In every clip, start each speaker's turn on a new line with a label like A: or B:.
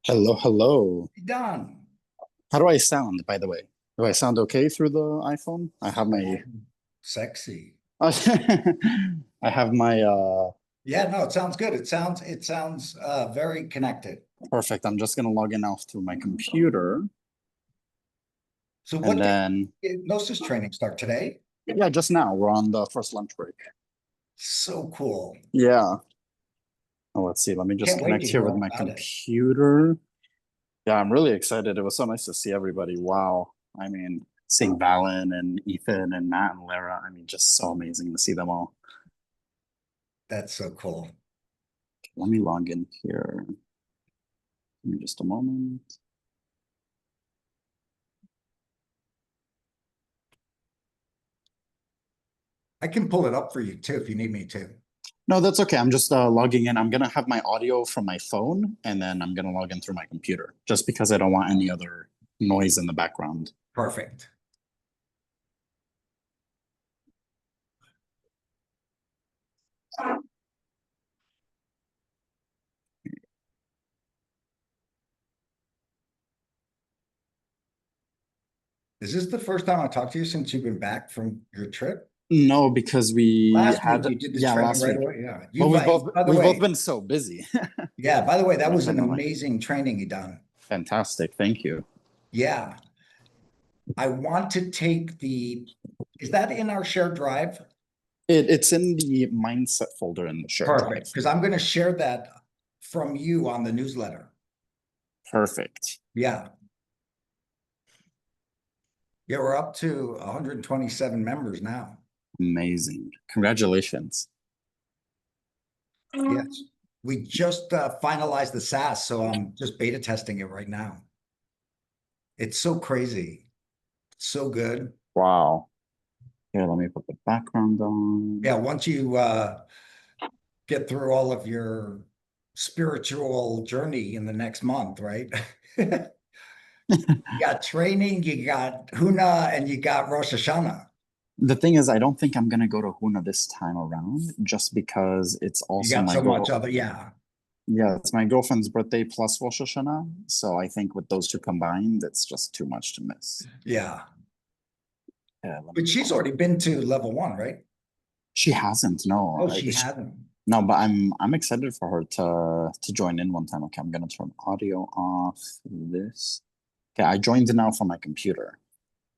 A: Hello, hello.
B: Done.
A: How do I sound, by the way? Do I sound okay through the iPhone? I have my
B: Sexy.
A: I have my
B: Yeah, no, it sounds good. It sounds very connected.
A: perfect. I'm just gonna log in now through my computer
B: So
A: and
B: what day
A: then
B: did Gnosis training start today?
A: yeah, just now we're on the first lunch break.
B: So cool.
A: Yeah. Oh, let's see. Let me just
B: Can't wait
A: connect
B: to
A: here
B: hear
A: with
B: all
A: my
B: about it.
A: computer. Yeah, I'm really excited. It was so nice to see everybody. Wow. I mean, seeing Valen and Ethan and Matt and Lara. I mean, just so amazing to see them all.
B: That's so cool.
A: Let me log in here. Give me just a moment.
B: I can pull it up for you too if you need me to.
A: No, that's okay. I'm just logging in. I'm gonna have my audio from my phone, and then I'm gonna log in through my computer, just because I don't want any other noise in the background.
B: Perfect. Is this the first time I talked to you since you've been back from your trip?
A: No, because we
B: Last week
A: had,
B: you did the
A: yeah,
B: training
A: last
B: right
A: week.
B: away. Yeah.
A: But
B: You've by the
A: we've both
B: way,
A: been so busy.
B: yeah, by the way, that was an
A: Definitely.
B: amazing training you done.
A: Fantastic. Thank you.
B: Yeah. I want to take is that in our shared drive?
A: It's in the mindset folder in the shared
B: Perfect,
A: drive.
B: because I'm going to share that from you on the newsletter.
A: Perfect.
B: Yeah. Yeah, we're up to 127 members now.
A: Amazing. Congratulations.
B: Yes. We just finalized the SaaS, so I'm just beta testing it right now. It's so crazy. It's so good.
A: Wow. Here, let me put the background on.
B: Yeah, once you get through all of your spiritual journey in the next month, right? You got training, you got Huna, and you got Rosh Hashanah.
A: The thing is, I don't think I'm gonna go to Huna this time around, just because it's
B: You
A: also
B: got
A: my
B: so much
A: girl.
B: other, yeah.
A: Yeah, it's my girlfriend's birthday plus Rosh Hashanah. So I think with those two combined, it's just too much to miss.
B: Yeah.
A: Yeah, let me
B: But she's
A: pause.
B: already been to level one, right?
A: She hasn't, no.
B: Oh, she hasn't.
A: No, but I'm excited for her to join in one time. Okay, I'm gonna turn audio off this. Okay, I joined now from my computer.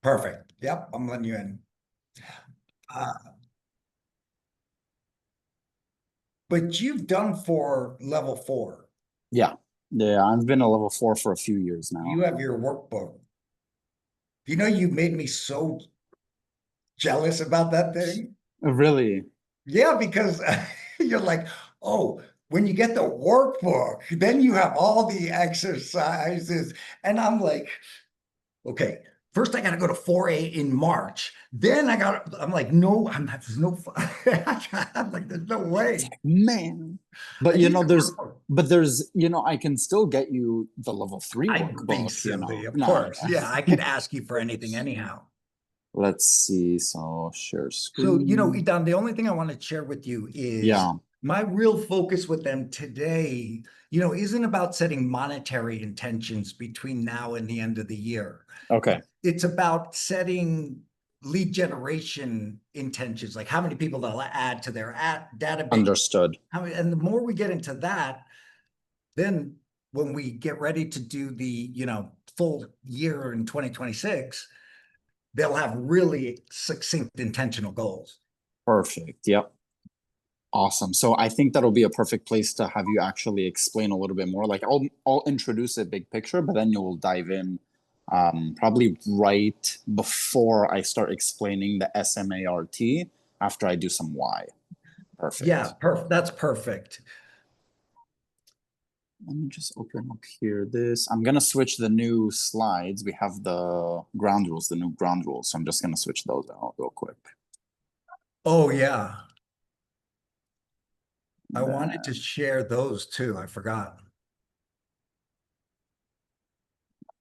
B: Perfect. Yep, I'm letting you in. Uh, but you've done for level four.
A: Yeah, yeah, I've been a level 4 for a few years now.
B: You have your workbook. You know, you made me so jealous about that thing.
A: Really?
B: Yeah, because you're like, oh, when you get the workbook, then you have all the exercises. And I'm like, okay, first I got to go to 4A in March. Then I'm like, no, I'm not, there's no, I'm like, there's no way.
A: Man.
B: I
A: But
B: need the workbook.
A: I can still get you the level 3
B: I'd be
A: workbook,
B: silly, of
A: No,
B: course.
A: yeah.
B: Yeah, I could ask you for anything anyhow.
A: Let's see. So share
B: So,
A: screen.
B: Idan, the only thing I want to share with you is
A: Yeah.
B: my real focus with them today, isn't about setting monetary intentions between now and the end of the year.
A: Okay.
B: It's about setting lead generation intentions, like how many people they'll add to their database.
A: Understood.
B: And the more we get into that, then when we get ready to do the, full year in 2026, they'll have really succinct intentional goals.
A: Perfect. Yep. Awesome. So I think that'll be a perfect place to have you actually explain a little bit more. Like I'll introduce a big picture, but then you'll dive in probably right before I start explaining the SMART after I do some why.
B: Yeah,
A: Perfect.
B: perfect. That's perfect.
A: Let me just open up here this. I'm gonna switch the new slides. We have the ground rules, the new ground rules. So I'm just gonna switch those out real quick.
B: Oh, yeah. I wanted to
A: Then
B: share those too. I forgot.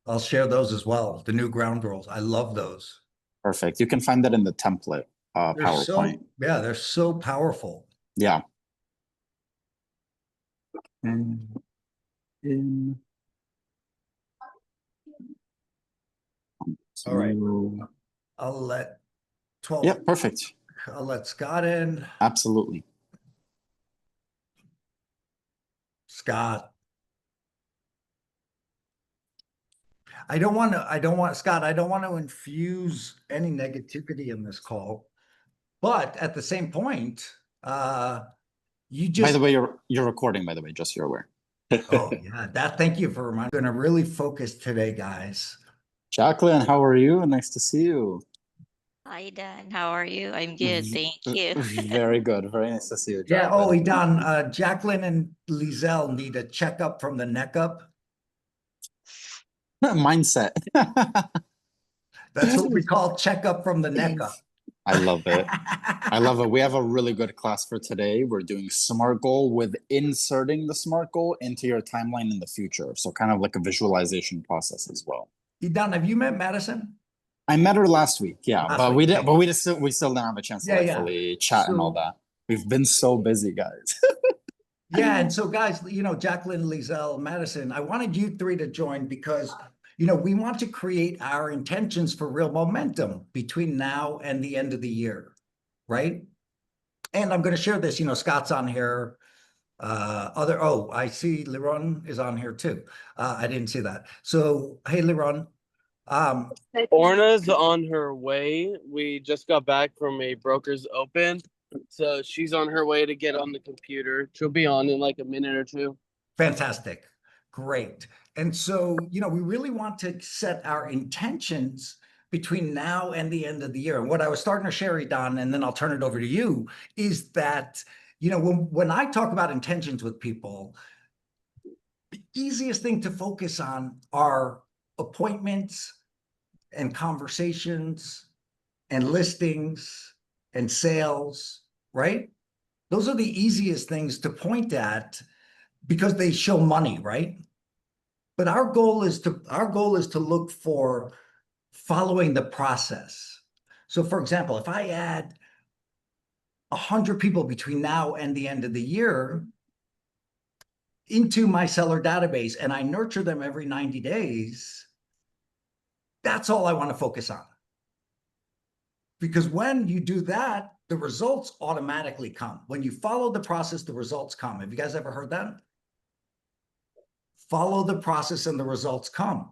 B: I'll share those as well. The new ground rules. I love those.
A: perfect. You can find that in the template PowerPoint.
B: They're so powerful.
A: Yeah. And in.
B: All right.
A: You-
B: I'll let
A: Yeah,
B: 12,
A: perfect.
B: I'll let Scott in.
A: Absolutely.
B: Scott. Scott, I don't want to infuse any negativity in this call. But at the same point, you
A: By the
B: just,
A: way, you're recording, by the way, just so you're aware.
B: oh yeah, thank you for reminding. I'm going to really focus today, guys.
A: Jacqueline, how are you? Nice to see you.
C: Hi Dan, how are you? I'm good,
A: V-
C: thank you.
A: Very good. Very nice to see you,
B: Yeah. Oh,
A: Jacqueline.
B: Don, Jacqueline and Lizelle need a checkup from the neck up.
A: Mindset.
B: That's what we call checkup from the neck up.
A: I love it. I love it. We have a really good class for today. We're doing SMART goal with inserting the SMART goal into your timeline in the future. So kind of like a visualization process as well.
B: Don, have you met Madison?
A: I met her last week, yeah,
B: Last
A: but
B: week.
A: we still didn't have a chance to
B: Yeah,
A: like
B: yeah.
A: fully chat and all
B: So
A: that. We've been so busy, guys.
B: yeah, and so guys, Jacqueline, Lizelle, Madison, I wanted you three to join because we want to create our intentions for real momentum between now and the end of the year, right? And I'm going to share this. Scott's on here. I see Liron is on here too. I didn't see that. So, hey, Liron. Um,
D: Orna's on her way. We just got back from a broker's open. So she's on her way to get on the computer. She'll be on in like a minute or two.
B: Fantastic. Great. And so, we really want to set our intentions between now and the end of the year. And what I was starting to share, Don, and then I'll turn it over to you, is that, when I talk about intentions with people, the easiest thing to focus on are appointments and conversations and listings and sales, right? Those are the easiest things to point at because they show money, right? But our goal is to look for following the process. So for example, if I add 100 people between now and the end of the year into my seller database and I nurture them every 90 days, that's all I want to focus on. Because when you do that, the results automatically come. When you follow the process, the results come. Have you guys ever heard that? Follow the process and the results come.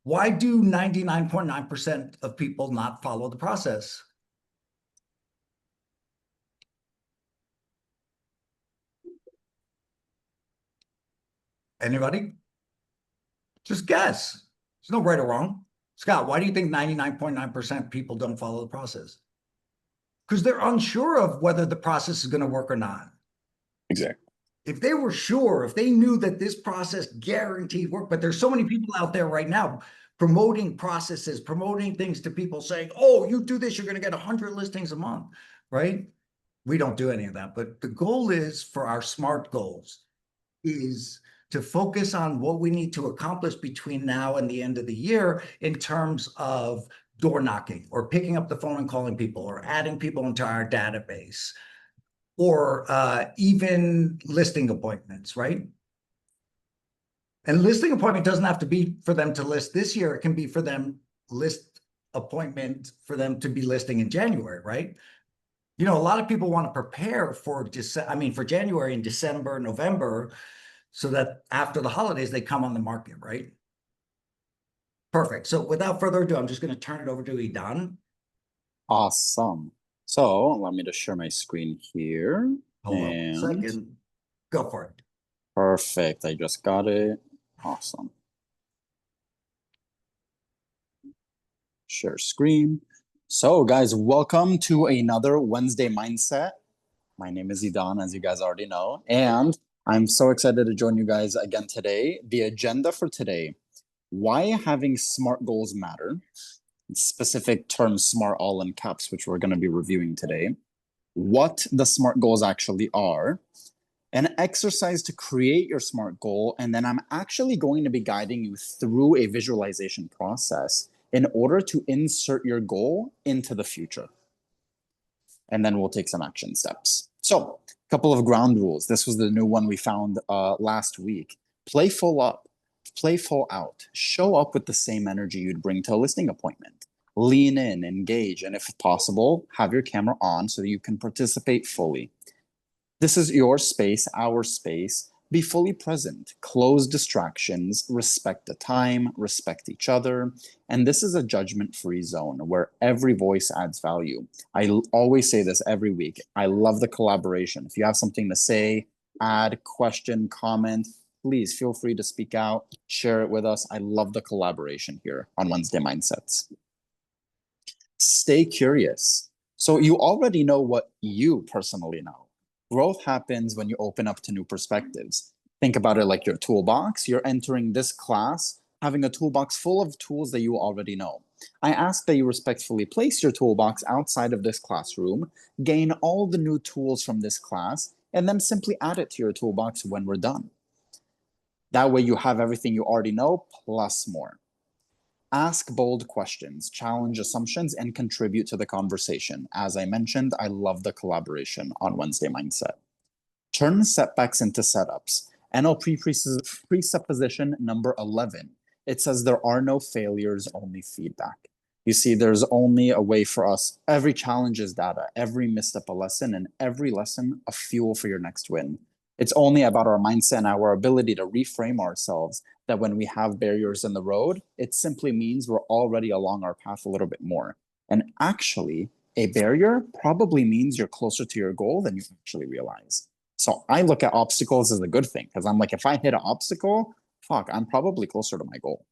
B: Why do 99.9% of people not follow the process? Anybody? Just guess. There's no right or wrong. Scott, why do you think 99.9% people don't follow the process? Because they're unsure of whether the process is going to work or not.
A: Exactly.
B: If they were sure, if they knew that this process guaranteed work, but there's so many people out there right now promoting processes, promoting things to people saying, oh, you do this, you're going to get 100 listings a month, right? We don't do any of that. But the goal is for our SMART goals is to focus on what we need to accomplish between now and the end of the year in terms of door knocking or picking up the phone and calling people or adding people into our database or even listing appointments, right? And listing appointment doesn't have to be for them to list this year. It can be for them list appointment for them to be listing in January, right? A lot of people want to prepare for for January and December, November, so that after the holidays, they come on the market, right? Perfect. So without further ado, I'm just going to turn it over to Idan.
A: Awesome. So let me just share my screen here.
B: Hold on
A: And
B: 1 second. Go for it.
A: perfect. I just got it. Awesome. Share screen. So guys, welcome to another Wednesday Mindset. My name is Idan, as you guys already know, and I'm so excited to join you guys again today. The agenda for today, why having SMART goals matter, specific term SMART all in caps, which we're going to be reviewing today, what the SMART goals actually are, an exercise to create your SMART goal, and then I'm actually going to be guiding you through a visualization process in order to insert your goal into the future. And then we'll take some action steps. So, a couple of ground rules. This was the new one we found last week. Play full up. Playful out. Show up with the same energy you'd bring to a listing appointment. Lean in, engage, and if possible, have your camera on so that you can participate fully. This is your space, our space. Be fully present, close distractions, respect the time, respect each other. And this is a judgment-free zone where every voice adds value. I always say this every week. I love the collaboration. If you have something to say, add, question, comment, please feel free to speak out, share it with us. I love the collaboration here on Wednesday Mindsets. Stay curious. So you already know what you personally know. Growth happens when you open up to new perspectives. Think about it like your toolbox. You're entering this class having a toolbox full of tools that you already know. I ask that you respectfully place your toolbox outside of this classroom, gain all the new tools from this class, and then simply add it to your toolbox when we're done. That way you have everything you already know plus more. Ask bold questions, challenge assumptions, and contribute to the conversation. As I mentioned, I love the collaboration on Wednesday Mindset. Turn setbacks into setups. NLP presupposition number 11. It says there are no failures, only feedback. You see, there's only a way for us. Every challenge is data, every misstep a lesson, and every lesson a fuel for your next win. It's only about our mindset and our ability to reframe ourselves that when we have barriers in the road, it simply means we're already along our path a little bit more. And actually, a barrier probably means you're closer to your goal than you actually realize. So I look at obstacles as a good thing because I'm like, if I hit an obstacle, fuck, I'm probably closer to my goal.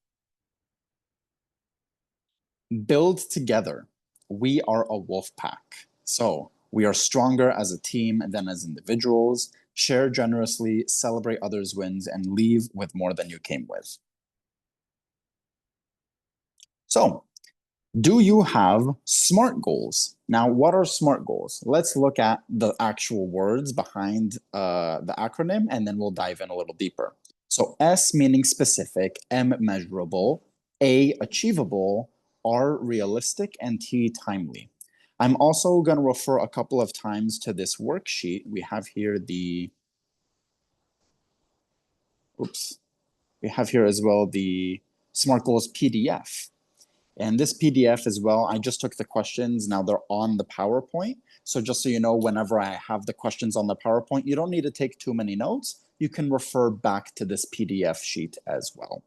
A: Build together. We are a wolf pack. So we are stronger as a team than as individuals. Share generously, celebrate others' wins, and leave with more than you came with. So, do you have SMART goals? Now, what are SMART goals? Let's look at the actual words behind the acronym, and then we'll dive in a little deeper. So S meaning specific, M measurable, A achievable, R realistic, and T timely. I'm also going to refer a couple of times to this worksheet. We have here the, we have here as well the SMART Goals PDF. And this PDF as well, I just took the questions. Now they're on the PowerPoint. So just so you know, whenever I have the questions on the PowerPoint, you don't need to take too many notes. You can refer back to this PDF sheet as well.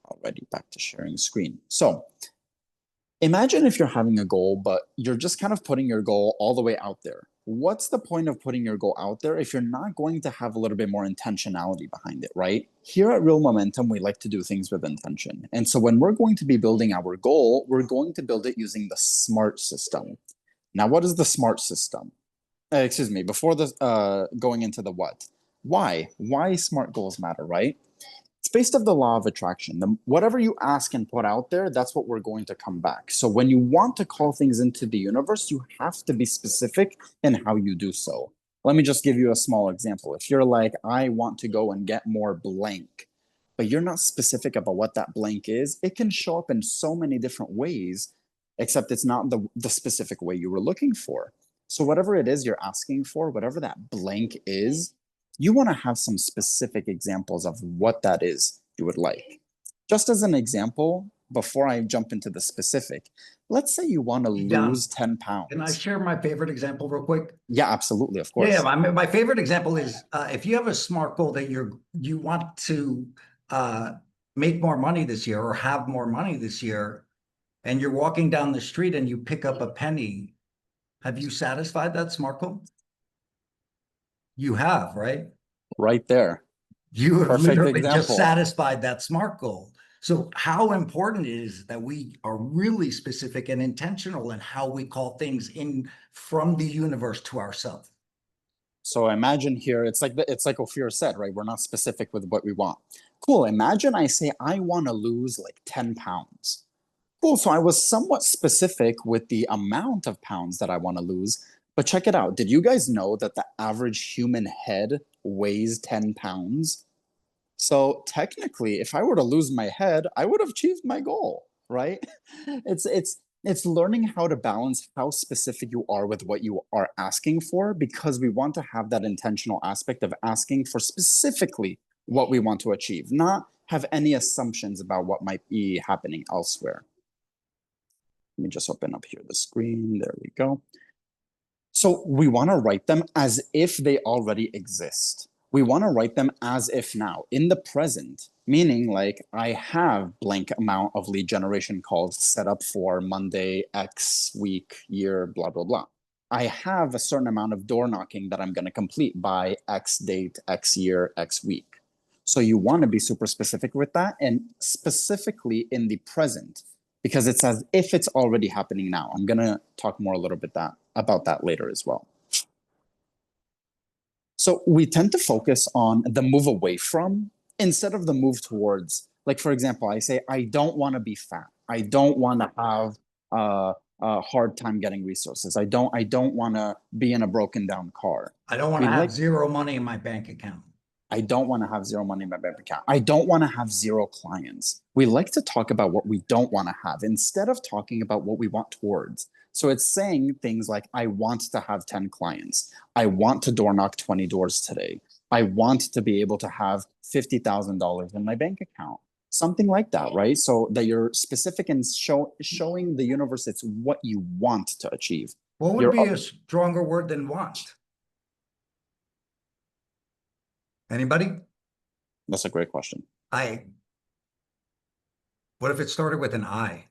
A: Already back to sharing screen. So imagine if you're having a goal, but you're just kind of putting your goal all the way out there. What's the point of putting your goal out there if you're not going to have a little bit more intentionality behind it, right? Here at Real Momentum, we like to do things with intention. And so when we're going to be building our goal, we're going to build it using the SMART system. Now, what is the SMART system? Excuse me, before this, going into the what? Why SMART goals matter, right? It's based off the law of attraction. Whatever you ask and put out there, that's what we're going to come back. So when you want to call things into the universe, you have to be specific in how you do so. Let me just give you a small example. If you're like, I want to go and get more blank, but you're not specific about what that blank is, it can show up in so many different ways, except it's not the specific way you were looking for. So whatever it is you're asking for, whatever that blank is, you want to have some specific examples of what that is you would like. Just as an example, before I jump into the specific, let's say you want to lose 10 pounds.
B: Can I share my favorite example real quick?
A: Yeah, absolutely, of course.
B: Yeah, my favorite example is if you have a SMART goal that you want to make more money this year or have more money this year, and you're walking down the street and you pick up a penny, have you satisfied that SMART goal? You have, right?
A: Right there.
B: You have
A: Perfect
B: literally
A: example.
B: just satisfied that SMART goal. So how important it is that we are really specific and intentional in how we call things in from the universe to ourselves.
A: So imagine here, it's like Ophir said, right? We're not specific with what we want. Cool. Imagine I say I want to lose like 10 pounds. Cool. So I was somewhat specific with the amount of pounds that I want to lose. But check it out. Did you guys know that the average human head weighs 10 pounds? So technically, if I were to lose my head, I would have achieved my goal, right? It's learning how to balance how specific you are with what you are asking for, because we want to have that intentional aspect of asking for specifically what we want to achieve, not have any assumptions about what might be happening elsewhere. Let me just open up here the screen. There we go. So we want to write them as if they already exist. We want to write them as if now, in the present, meaning like I have blank amount of lead generation calls set up for Monday, X week, year, blah, blah, blah. I have a certain amount of door knocking that I'm going to complete by X date, X year, X week. So you want to be super specific with that, and specifically in the present, because it's as if it's already happening now. I'm going to talk more a little bit about that later as well. So we tend to focus on the move away from instead of the move towards. Like, for example, I say, I don't want to be fat. I don't want to have a hard time getting resources. I don't want to be in a broken down car.
B: I don't want to have zero money in my bank account.
A: I don't want to have zero money in my bank account. I don't want to have zero clients. We like to talk about what we don't want to have instead of talking about what we want towards. So it's saying things like, I want to have 10 clients. I want to door knock 20 doors today. I want to be able to have $50,000 in my bank account. Something like that, right? So that you're specific and showing the universe it's what you want to achieve.
B: What would be a stronger word than want? Anybody?
A: That's a great question.
B: What if it started with an I?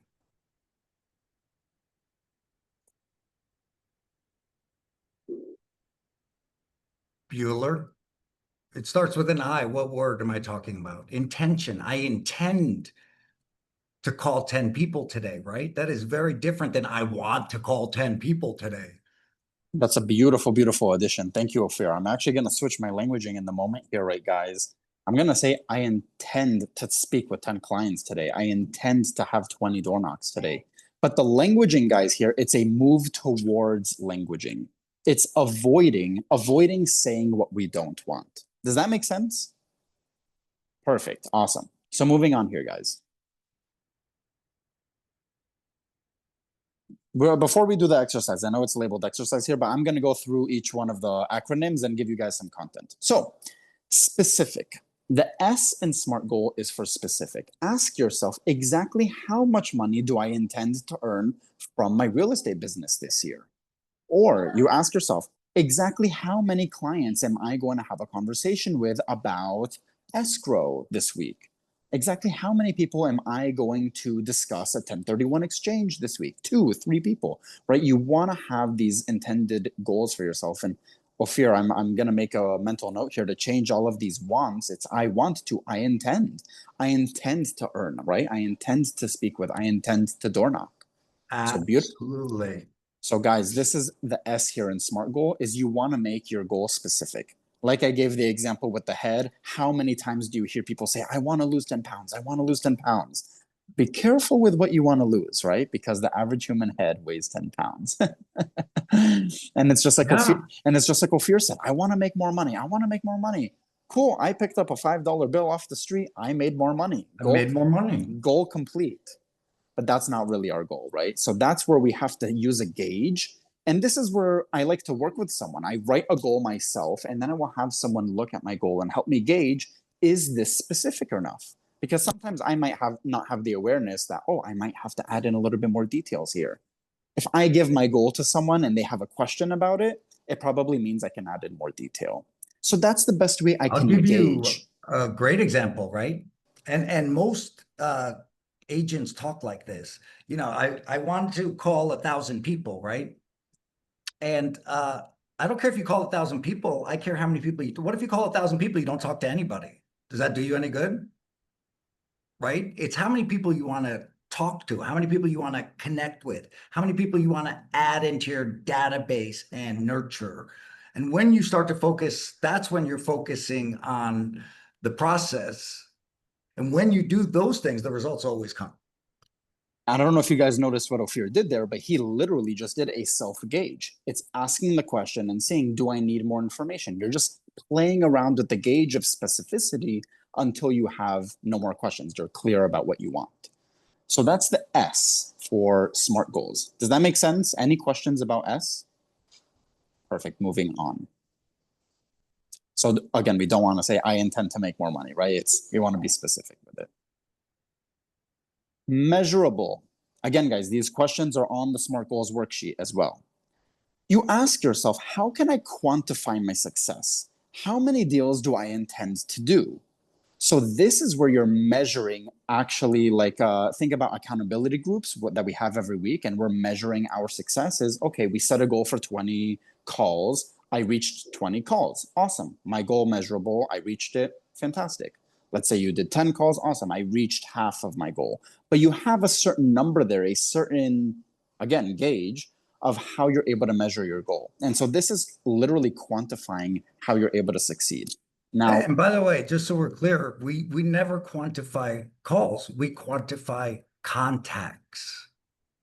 B: Bueller. It starts with an I. What word am I talking about? Intention. I intend to call 10 people today, right? That is very different than I want to call 10 people today.
A: That's a beautiful, beautiful addition. Thank you, Ophir. I'm actually going to switch my languaging in the moment here, right, guys? I'm going to say I intend to speak with 10 clients today. I intend to have 20 door knocks today. But the languaging, guys, here, it's a move towards languaging. It's avoiding saying what we don't want. Does that make sense? Perfect. Awesome. So moving on here, guys. Before we do the exercise, I know it's labeled exercise here, but I'm going to go through each one of the acronyms and give you guys some content. So, specific. The S in SMART goal is for specific. Ask yourself exactly how much money do I intend to earn from my real estate business this year? Or you ask yourself, exactly how many clients am I going to have a conversation with about escrow this week? Exactly how many people am I going to discuss a 1031 exchange this week? 2, 3 people, right? You want to have these intended goals for yourself. And Ophir, I'm going to make a mental note here to change all of these wants. It's I want to, I intend. I intend to earn, right? I intend to speak with, I intend to door knock.
B: Absolutely.
A: So guys, this is the S here in SMART goal is you want to make your goal specific. Like I gave the example with the head, how many times do you hear people say, I want to lose 10 pounds. I want to lose 10 pounds. Be careful with what you want to lose, right? Because the average human head weighs 10 pounds. And it's just like, Ophir said, I want to make more money. I want to make more money. Cool. I picked up a $5 bill off the street. I made more money. Goal complete. But that's not really our goal, right? So that's where we have to use a gauge. And this is where I like to work with someone. I write a goal myself, and then I will have someone look at my goal and help me gauge, is this specific enough? Because sometimes I might not have the awareness that, oh, I might have to add in a little bit more details here. If I give my goal to someone and they have a question about it, it probably means I can add in more detail. So that's the best way
B: I'll give you a great example, right? And most agents talk like this. You know, I want to call 1,000 people, right? And I don't care if you call 1,000 people. I care how many people what if you call 1,000 people, you don't talk to anybody? Does that do you any good? Right? It's how many people you want to talk to, how many people you want to connect with, how many people you want to add into your database and nurture. And when you start to focus, that's when you're focusing on the process. And when you do those things, the results always come.
A: I don't know if you guys noticed what Ophir did there, but he literally just did a self-gauge. It's asking the question and saying, do I need more information? You're just playing around with the gauge of specificity until you have no more questions. You're clear about what you want. So that's the S for SMART goals. Does that make sense? Any questions about S? Perfect, moving on. So again, we don't want to say I intend to make more money, right? We want to be specific with it. Measurable. Again, guys, these questions are on the SMART goals worksheet as well. You ask yourself, how can I quantify my success? How many deals do I intend to do? So this is where you're measuring actually, like, think about accountability groups that we have every week, and we're measuring our successes. Okay, we set a goal for 20 calls. I reached 20 calls. Awesome. My goal measurable. I reached it. Fantastic. Let's say you did 10 calls. Awesome. I reached half of my goal. But you have a certain number there, a certain, again, gauge of how you're able to measure your goal. And so this is literally quantifying how you're able to succeed. Now,
B: And by the way, just so we're clear, we never quantify calls. We quantify contacts,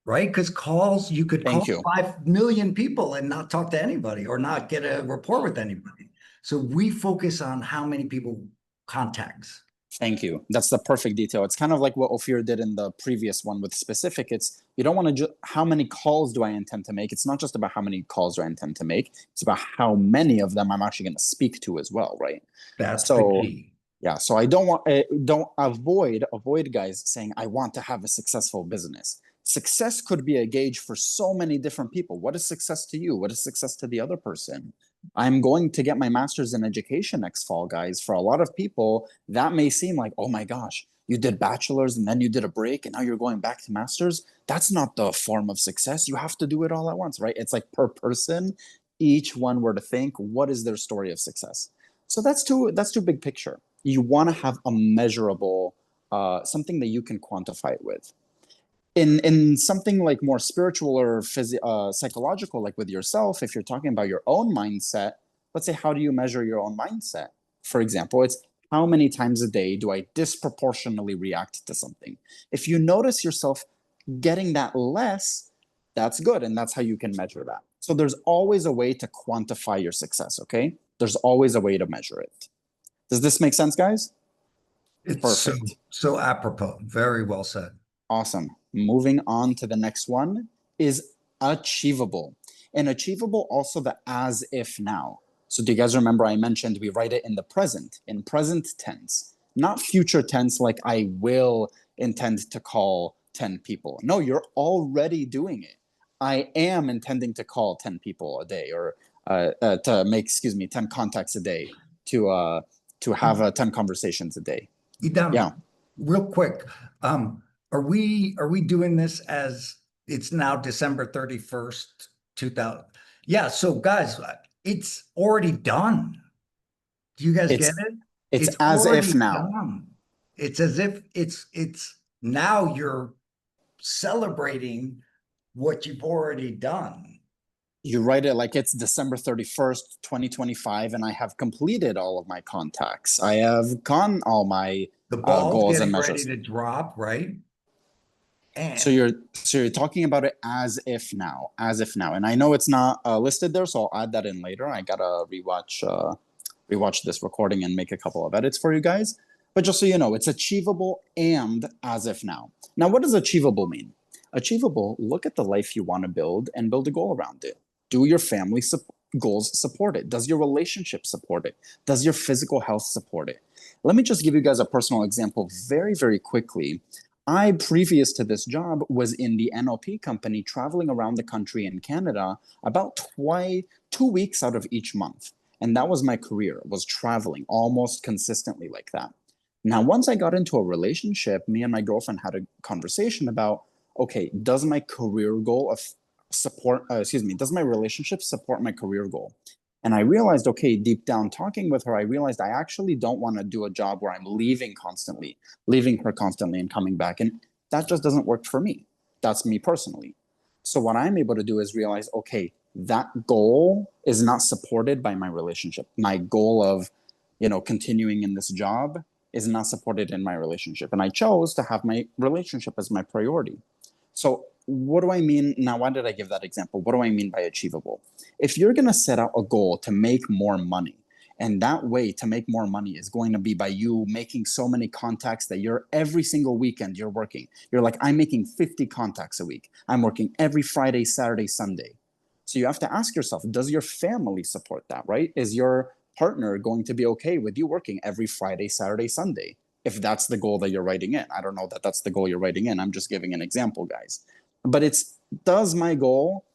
B: right? Because calls, you could call
A: thank you.
B: 5 million people and not talk to anybody or not get a rapport with anybody. So we focus on how many people contacts.
A: Thank you. That's the perfect detail. It's kind of like what Ophir did in the previous one with specific. It's you don't want to how many calls do I intend to make? It's not just about how many calls do I intend to make. It's about how many of them I'm actually going to speak to as well, right?
B: That's
A: So
B: the key.
A: yeah, so I don't avoid guys saying I want to have a successful business. Success could be a gauge for so many different people. What is success to you? What is success to the other person? I'm going to get my master's in education next fall, guys. For a lot of people, that may seem like, oh my gosh, you did bachelor's and then you did a break and now you're going back to master's. That's not the form of success. You have to do it all at once, right? It's like per person, each one were to think, what is their story of success? So that's too big picture. You want to have a measurable something that you can quantify it with. In something like more spiritual or psychological, like with yourself, if you're talking about your own mindset, let's say, how do you measure your own mindset? For example, it's how many times a day do I disproportionately react to something? If you notice yourself getting that less, that's good, and that's how you can measure that. So there's always a way to quantify your success, okay? There's always a way to measure it. Does this make sense, guys?
B: It's
A: Perfect.
B: so apropos. Very well said.
A: Awesome. Moving on to the next one is achievable. And achievable also the as if now. So do you guys remember I mentioned we write it in present tense, not future tense like I will intend to call 10 people. No, you're already doing it. I am intending to call 10 people a day or to make, 10 contacts a day to have 10 conversations a day.
B: Idam,
A: Yeah.
B: real quick, are we doing this as it's now December 31st, 2000? Yeah, so guys, it's already done. Do you guys get it?
A: It's as if now.
B: done. It's as if it's now you're celebrating what you've already done.
A: You write it like it's December 31st, 2025, and I have completed all of my contacts. I have gone all my
B: The ball's
A: goals and
B: getting ready
A: measures.
B: to drop, right? And
A: So you're talking about it as if now, and I know it's not listed there, so I'll add that in later. I gotta rewatch this recording and make a couple of edits for you guys. But just so you know, it's achievable and as if now. Now, what does achievable mean? Achievable, look at the life you want to build and build a goal around it. Do your family goals support it? Does your relationship support it? Does your physical health support it? Let me just give you guys a personal example very, very quickly. I, previous to this job, was in the NLP company traveling around the country in Canada about 2 weeks out of each month. And that was my career, was traveling almost consistently like that. Now, once I got into a relationship, me and my girlfriend had a conversation about, okay, does my career goal of does my relationship support my career goal? And I realized, okay, deep down talking with her, I realized I actually don't want to do a job where I'm leaving her constantly and coming back. And that just doesn't work for me. That's me personally. So what I'm able to do is realize, okay, that goal is not supported by my relationship. My goal of, continuing in this job is not supported in my relationship. And I chose to have my relationship as my priority. So what do I mean? Now, why did I give that example? What do I mean by achievable? If you're going to set out a goal to make more money, and that way to make more money is going to be by you making so many contacts that you're every single weekend you're working. You're like, I'm making 50 contacts a week. I'm working every Friday, Saturday, Sunday. So you have to ask yourself, does your family support that, right? Is your partner going to be okay with you working every Friday, Saturday, Sunday? If that's the goal that you're writing in. I don't know that that's the goal you're writing in. I'm just giving an example, guys. But it's, does my goal,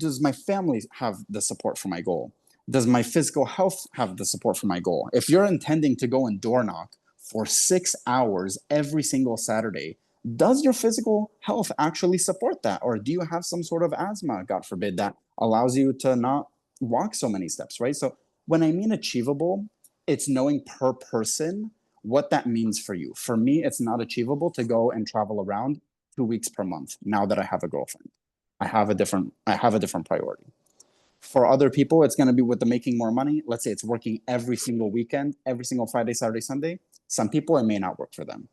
A: does my family have the support for my goal? Does my physical health have the support for my goal? If you're intending to go and door knock for 6 hours every single Saturday, does your physical health actually support that? Or do you have some sort of asthma, God forbid, that allows you to not walk so many steps, right? So when I mean achievable, it's knowing per person what that means for you. For me, it's not achievable to go and travel around 2 weeks per month now that I have a girlfriend. I have a different priority. For other people, it's going to be with the making more money. Let's say it's working every single weekend, every single Friday, Saturday, Sunday. Some people, it may not work for them.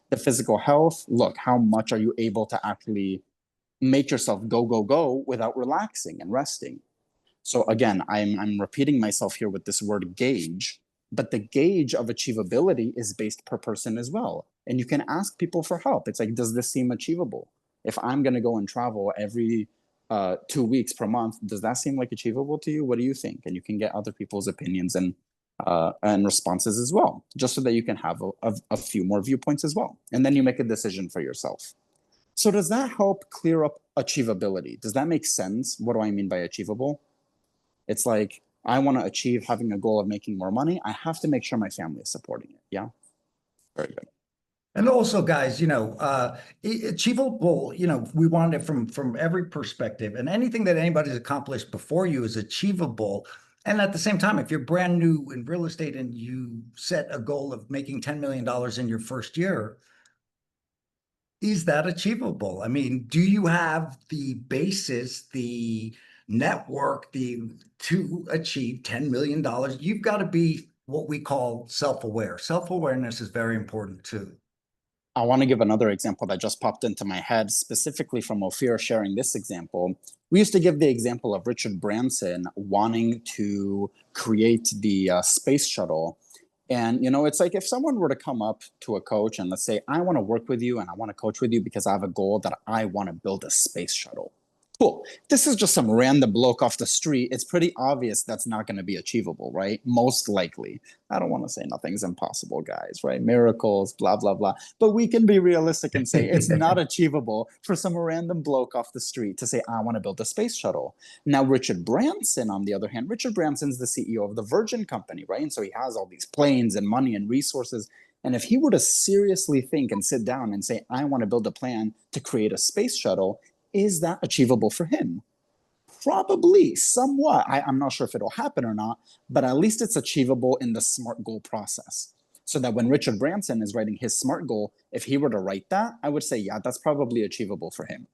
A: The physical health, look, how much are you able to actually make yourself go without relaxing and resting? So again, I'm repeating myself here with this word gauge, but the gauge of achievability is based per person as well. And you can ask people for help. It's like, does this seem achievable? If I'm going to go and travel every 2 weeks per month, does that seem like achievable to you? What do you think? And you can get other people's opinions and responses as well, just so that you can have a few more viewpoints as well. And then you make a decision for yourself. So does that help clear up achievability? Does that make sense? What do I mean by achievable? It's like, I want to achieve having a goal of making more money. I have to make sure my family is supporting it. Yeah. Very good.
B: And also, guys, achievable, we want it from every perspective, and anything that anybody's accomplished before you is achievable. And at the same time, if you're brand new in real estate and you set a goal of making $10 million in your first year, is that achievable? I mean, do you have the basis, the network, to achieve $10 million? You've got to be what we call self-aware. Self-awareness is very important too.
A: I want to give another example that just popped into my head, specifically from Ophir sharing this example. We used to give the example of Richard Branson wanting to create the space shuttle. And, it's like if someone were to come up to a coach and let's say, I want to work with you and I want to coach with you because I have a goal that I want to build a space shuttle. Cool. This is just some random bloke off the street. It's pretty obvious that's not going to be achievable, right? Most likely. I don't want to say nothing's impossible, guys, right? Miracles, blah, blah, blah. But we can be realistic and say it's not achievable for some random bloke off the street to say, I want to build a space shuttle. Now, Richard Branson, on the other hand, Richard Branson's the CEO of the Virgin Company, right? And so he has all these planes and money and resources. And if he were to seriously think and sit down and say, I want to build a plan to create a space shuttle, is that achievable for him? Probably, somewhat. I'm not sure if it'll happen or not, but at least it's achievable in the SMART goal process. So that when Richard Branson is writing his SMART goal, if he were to write that, I would say, yeah, that's probably achievable for him.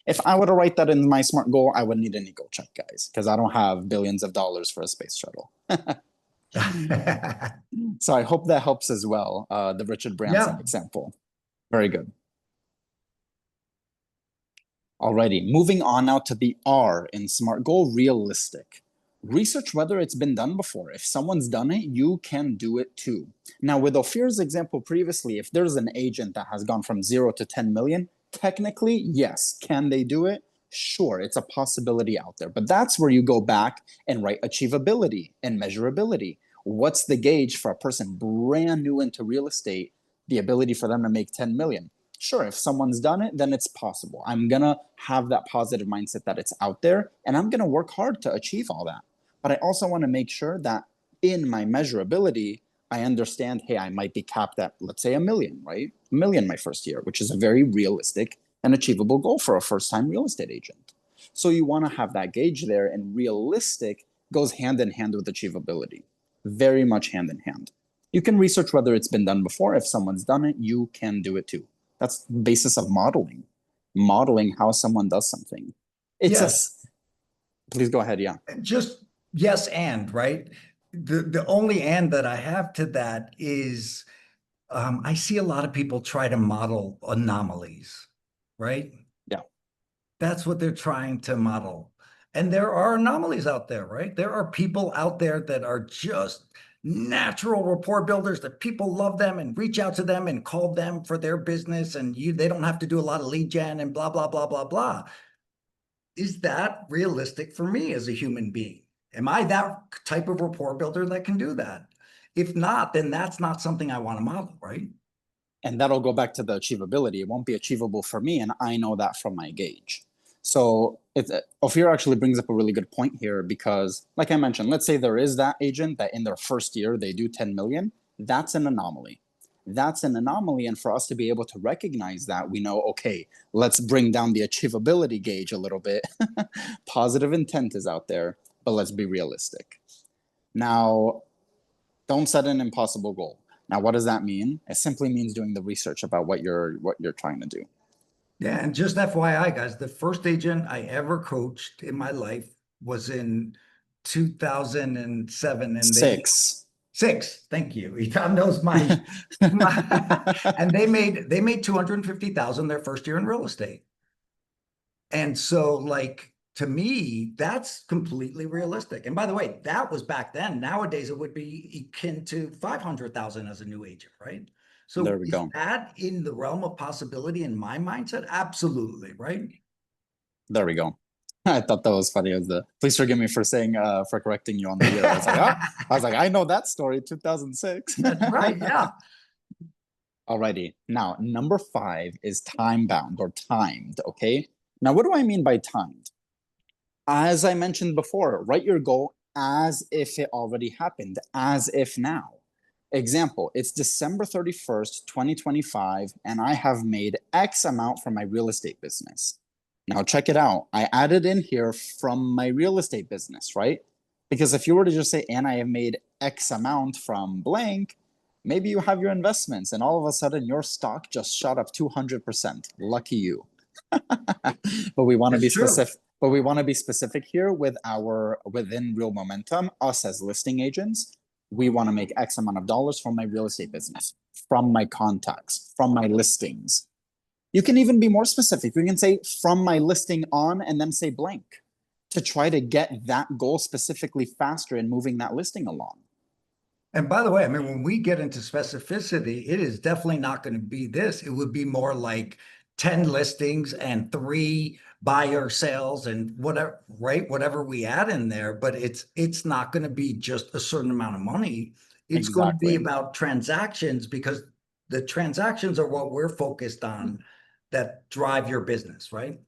A: If I were to write that in my SMART goal, I would need an ego check, guys, because I don't have billions of dollars for a space shuttle. So I hope that helps as well, the Richard Branson example. Very good. Alrighty, moving on now to the R in SMART goal, realistic. Research whether it's been done before. If someone's done it, you can do it too. Now, with Ophir's example previously, if there's an agent that has gone from 0 to 10 million, technically, yes. Can they do it? Sure, it's a possibility out there. But that's where you go back and write achievability and measurability. What's the gauge for a person brand new into real estate, the ability for them to make 10 million? Sure, if someone's done it, then it's possible. I'm going to have that positive mindset that it's out there, and I'm going to work hard to achieve all that. But I also want to make sure that in my measurability, I understand, hey, I might be capped at, let's say, 1 million, right? 1 million my first year, which is a very realistic and achievable goal for a first-time real estate agent. So you want to have that gauge there, and realistic goes hand in hand with achievability, very much hand in hand. You can research whether it's been done before. If someone's done it, you can do it too. That's the basis of modeling how someone does something. It's please go ahead. Yeah.
B: Just yes, and right. The only and that I have to that is I see a lot of people try to model anomalies, right?
A: Yeah.
B: That's what they're trying to model. And there are anomalies out there, right? There are people out there that are just natural rapport builders, that people love them and reach out to them and call them for their business, and they don't have to do a lot of lead gen and blah, blah, blah, blah, blah. Is that realistic for me as a human being? Am I that type of rapport builder that can do that? If not, then that's not something I want to model, right?
A: And that'll go back to the achievability. It won't be achievable for me, and I know that from my gauge. So Ophir actually brings up a really good point here because, like I mentioned, let's say there is that agent that in their first year they do 10 million. That's an anomaly. That's an anomaly, and for us to be able to recognize that, we know, okay, let's bring down the achievability gauge a little bit. Positive intent is out there, but let's be realistic. Now, don't set an impossible goal. Now, what does that mean? It simply means doing the research about what you're trying to do.
B: Yeah, and just FYI, guys, the first agent I ever coached in my life was in 2007, and six. Thank you. He knows and they made 250,000 their first year in real estate. And so, like, to me, that's completely realistic. And by the way, that was back then. Nowadays, it would be akin to 500,000 as a new agent, right? So
A: There we
B: is
A: go.
B: that in the realm of possibility in my mindset? Absolutely, right?
A: There we go. I thought that was funny. Please forgive me for saying for correcting you on the year. I was like, I know that story, 2006.
B: That's right. Yeah.
A: Alrighty. Now, number 5 is time bound or timed. Okay. Now, what do I mean by timed? As I mentioned before, write your goal as if it already happened, as if now. Example, it's December 31st, 2025, and I have made X amount from my real estate business. Now check it out. I added in here from my real estate business, right? Because if you were to just say, and I have made X amount from blank, maybe you have your investments and all of a sudden your stock just shot up 200%. Lucky you. But we want to be specific. But we want to be specific here with within Real Momentum, us as listing agents. We want to make X amount of dollars from my real estate business, from my contacts, from my listings. You can even be more specific. You can say from my listing on and then say blank to try to get that goal specifically faster in moving that listing along.
B: And by the way, I mean, when we get into specificity, it is definitely not going to be this. It would be more like 10 listings and 3 buyer sales and whatever, right? Whatever we add in there, but it's not going to be just a certain amount of money. It's going to be about transactions, because the transactions are what we're focused on that drive your business, right?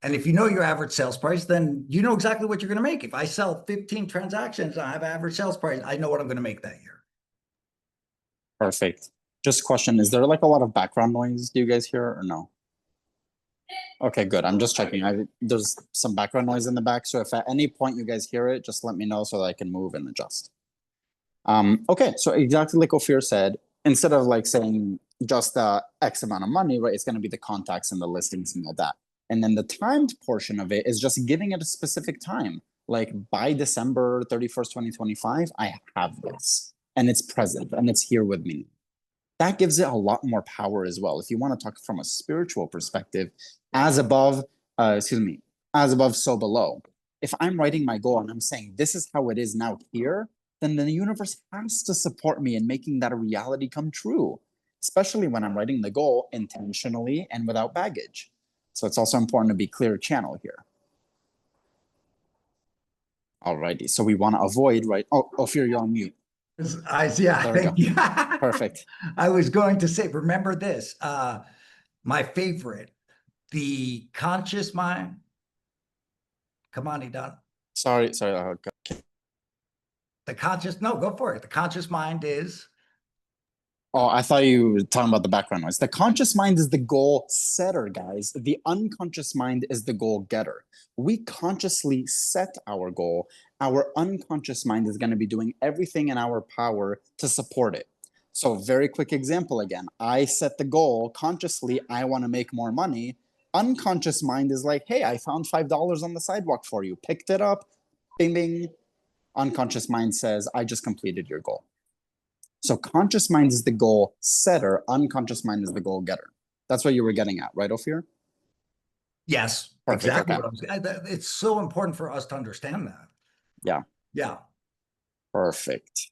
B: And if you know your average sales price, then you know exactly what you're going to make. If I sell 15 transactions, I have average sales price, I know what I'm going to make that year.
A: Perfect. Just question, is there like a lot of background noise? Do you guys hear or no? Okay, good. I'm just checking. There's some background noise in the back. So if at any point you guys hear it, just let me know so that I can move and adjust. Okay, so exactly like Ophir said, instead of like saying just X amount of money, right? It's going to be the contacts and the listings and all that. And then the timed portion of it is just giving it a specific time. Like by December 31st, 2025, I have this and it's present and it's here with me. That gives it a lot more power as well. If you want to talk from a spiritual perspective, as above, as above, so below. If I'm writing my goal and I'm saying, this is how it is now here, then the universe has to support me in making that a reality come true, especially when I'm writing the goal intentionally and without baggage. So it's also important to be clear channel here. Alrighty, so we want to avoid, right? Oh, Ophir, you're on mute.
B: Yeah, thank you.
A: Perfect.
B: I was going to say, remember this, my favorite, the conscious mind. Come on, Edon.
A: Sorry.
B: No, go for it. The conscious mind is.
A: Oh, I thought you were talking about the background noise. The conscious mind is the goal setter, guys. The unconscious mind is the goal getter. We consciously set our goal. Our unconscious mind is going to be doing everything in our power to support it. So very quick example again. I set the goal consciously. I want to make more money. Unconscious mind is like, hey, I found $5 on the sidewalk for you. Picked it up. Bing, bing. Unconscious mind says, I just completed your goal. So conscious mind is the goal setter. Unconscious mind is the goal getter. That's what you were getting at, right, Ophir?
B: Yes,
A: perfect,
B: exactly.
A: Okay.
B: It's so important for us to understand that.
A: Yeah.
B: Yeah.
A: Perfect.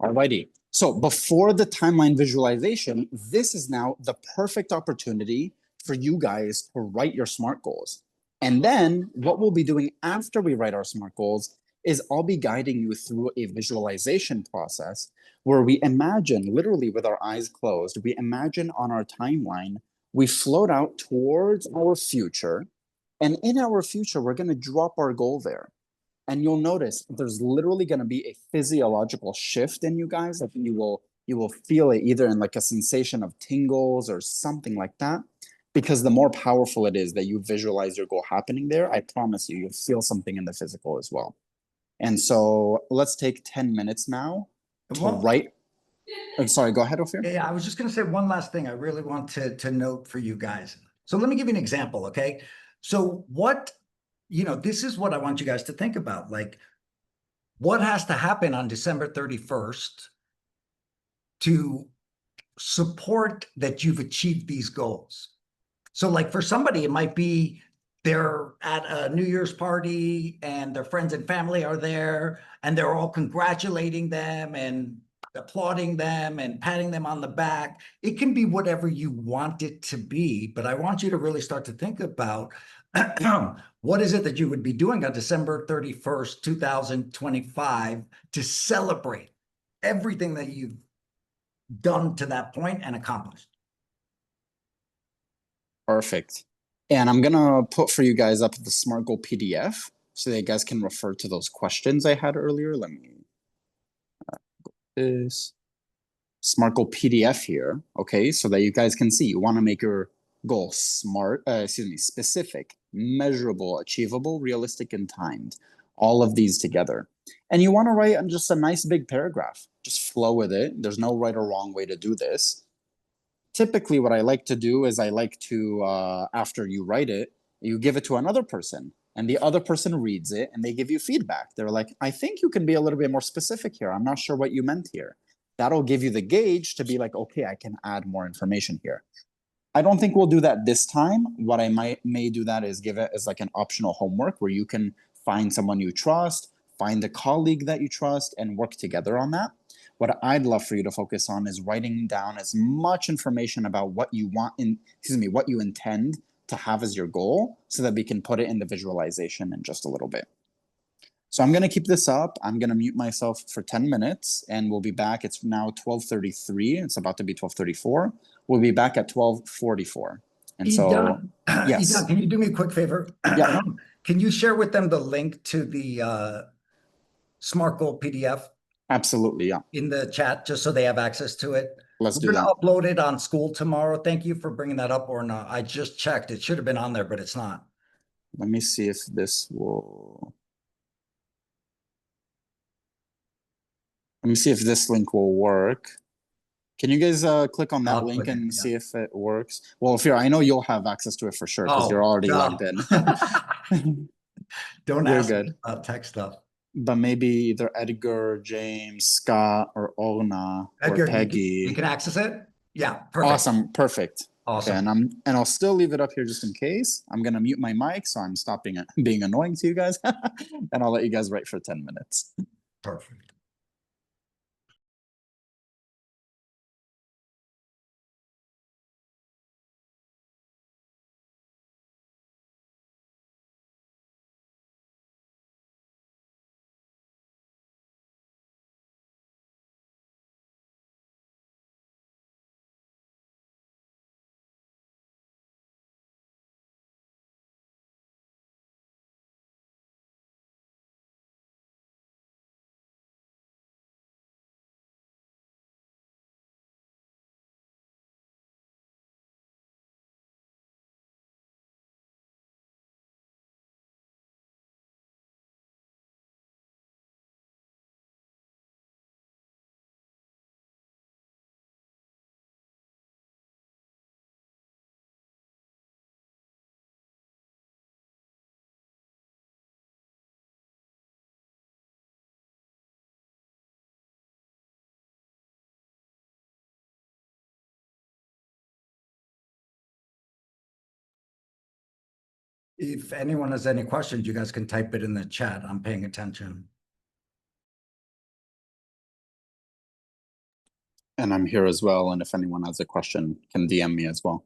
A: Alrighty. So before the timeline visualization, this is now the perfect opportunity for you guys to write your SMART goals. And then what we'll be doing after we write our SMART goals is I'll be guiding you through a visualization process where we imagine, literally with our eyes closed, we imagine on our timeline, we float out towards our future. And in our future, we're going to drop our goal there. And you'll notice there's literally going to be a physiological shift in you guys. Like you will feel it either in like a sensation of tingles or something like that. Because the more powerful it is that you visualize your goal happening there, I promise you, you'll feel something in the physical as well. And so let's take 10 minutes now to write. Oh, sorry, go ahead, Ophir.
B: Yeah, I was just going to say one last thing I really want to note for you guys. So let me give you an example, okay? So what, this is what I want you guys to think about. Like, what has to happen on December 31st to support that you've achieved these goals? So like for somebody, it might be they're at a New Year's party and their friends and family are there and they're all congratulating them and applauding them and patting them on the back. It can be whatever you want it to be, but I want you to really start to think about what is it that you would be doing on December 31st, 2025 to celebrate everything that you've done to that point and accomplished.
A: Perfect. And I'm gonna put for you guys up the SMART Goal PDF so that you guys can refer to those questions I had earlier. Let me go this SMART Goal PDF here. Okay, so that you guys can see you want to make your goal specific, measurable, achievable, realistic, and timed. All of these together. And you want to write just a nice big paragraph. Just flow with it. There's no right or wrong way to do this. Typically what I like to do is I like to, after you write it, you give it to another person and the other person reads it and they give you feedback. They're like, I think you can be a little bit more specific here. I'm not sure what you meant here. That'll give you the gauge to be like, okay, I can add more information here. I don't think we'll do that this time. What I may do that is give it as like an optional homework where you can find someone you trust, find a colleague that you trust, and work together on that. What I'd love for you to focus on is writing down as much information about what you want what you intend to have as your goal so that we can put it in the visualization in just a little bit. So I'm going to keep this up. I'm going to mute myself for 10 minutes and we'll be back. It's now 12:33. It's about to be 12:34. We'll be back at 12:44. And so, yes.
B: Idan, can you do me a quick favor?
A: Yeah.
B: Can you share with them the link to the SMART Goal PDF?
A: Absolutely, yeah.
B: In the chat, just so they have access to it.
A: Let's do
B: We're
A: that.
B: gonna upload it on school tomorrow. Thank you for bringing that up, or not. I just checked. It should have been on there, but it's not.
A: Let me see if this will. Let me see if this link will work. Can you guys click on that
B: I'll
A: link
B: click it,
A: and
B: yeah.
A: see if it works? Well, if I know you'll have access to it for sure because you're already logged in.
B: Don't
A: You're
B: ask
A: good.
B: me about tech stuff.
A: But maybe either Edgar, James, Scott, or Ona,
B: Edgar,
A: or Peggy.
B: you can access it? Yeah, perfect.
A: Awesome, perfect.
B: Awesome.
A: Okay, and I'll still leave it up here just in case. I'm gonna mute my mic so I'm stopping being annoying to you guys, and I'll let you guys write for 10 minutes.
B: Perfect. If anyone has any questions, you guys can type it in the chat. I'm paying attention.
A: And I'm here as well, and if anyone has a question, can DM me as well.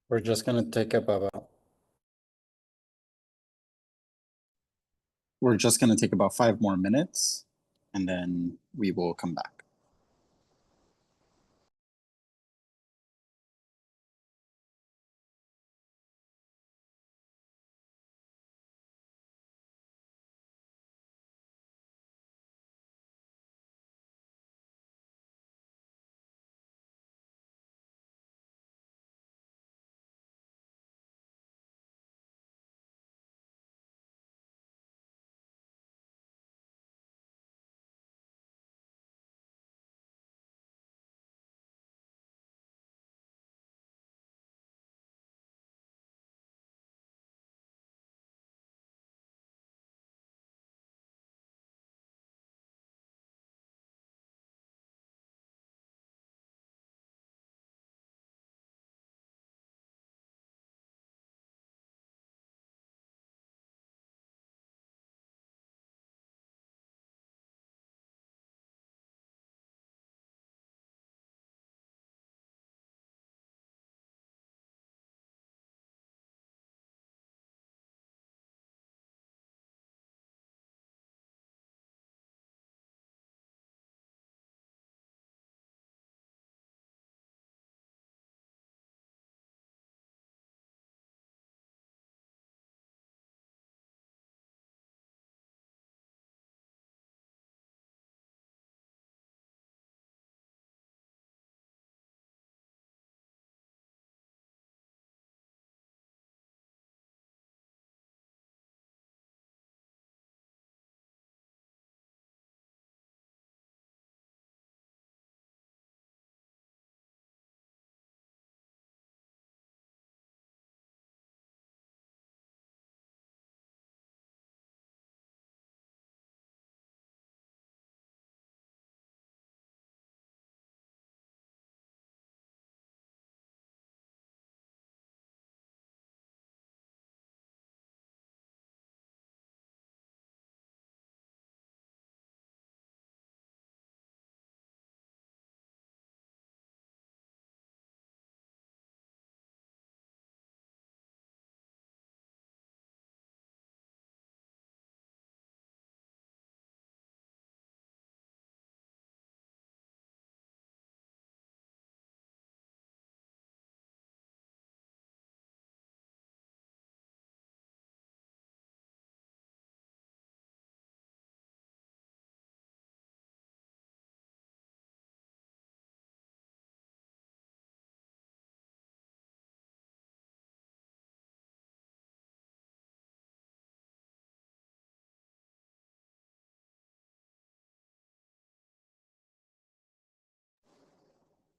A: We're just gonna take about 5 more minutes, and then we will come back.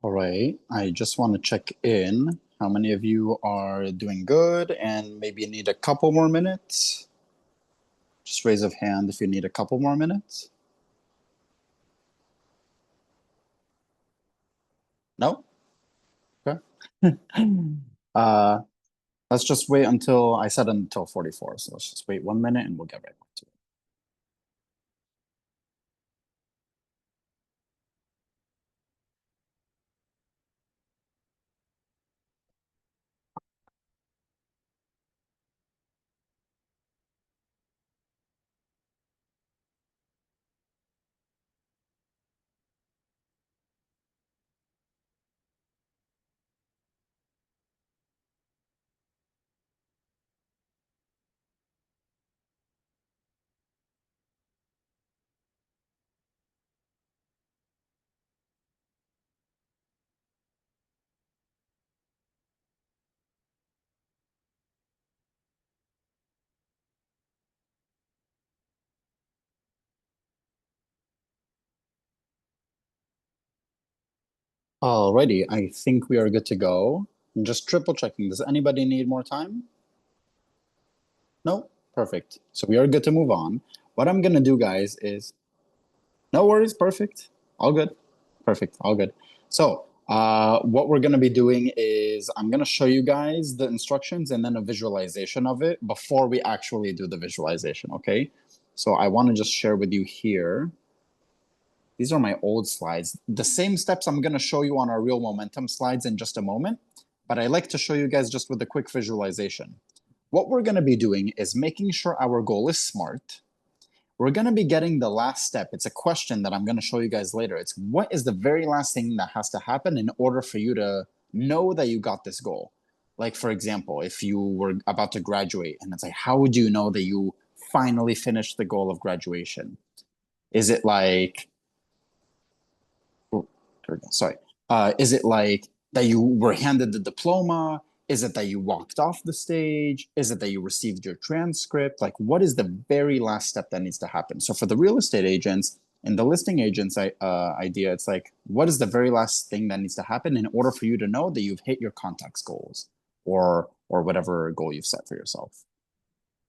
A: All right, I just want to check in. How many of you are doing good and maybe need a couple more minutes? Just raise of hand if you need a couple more minutes. No? Okay. uh, let's just wait until I said until 44. So let's just wait 1 minute and we'll get right back to it. Alrighty, I think we are good to go. I'm just triple checking. Does anybody need more time? No? Perfect. So we are good to move on. What I'm gonna do, guys, is no worries, perfect. All good. Perfect, all good. So what we're gonna be doing is I'm gonna show you guys the instructions and then a visualization of it before we actually do the visualization, okay? So I wanna just share with you here. These are my old slides. The same steps I'm gonna show you on our real momentum slides in just a moment. but I like to show you guys just with a quick visualization. What we're going to be doing is making sure our goal is SMART. We're going to be getting the last step. It's a question that I'm going to show you guys later. It's what is the very last thing that has to happen in order for you to know that you got this goal? Like, for example, if you were about to graduate and it's like, how would you know that you finally finished the goal of graduation? Is it like, oh, there we go, sorry. Is it like that you were handed the diploma? Is it that you walked off the stage? Is it that you received your transcript? Like, what is the very last step that needs to happen? So for the real estate agents and the listing agents idea, it's like, what is the very last thing that needs to happen in order for you to know that you've hit your contacts goals or whatever goal you've set for yourself?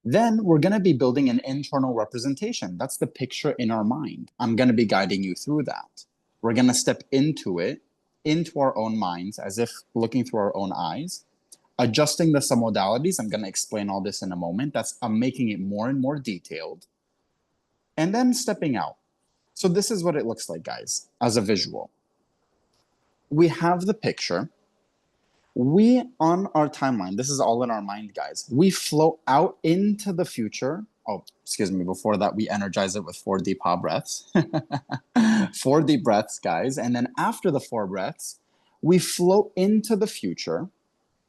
A: Then we're going to be building an internal representation. That's the picture in our mind. I'm going to be guiding you through that. We're going to step into it, into our own minds, as if looking through our own eyes. Adjusting the submodalities, I'm going to explain all this in a moment. I'm making it more and more detailed. And then stepping out. So this is what it looks like, guys, as a visual. We have the picture. We, on our timeline, this is all in our mind, guys. We float out into the future. Oh, excuse me. Before that, we energize it with 4 deep breaths. 4 deep breaths, guys. And then after the 4 breaths, we float into the future.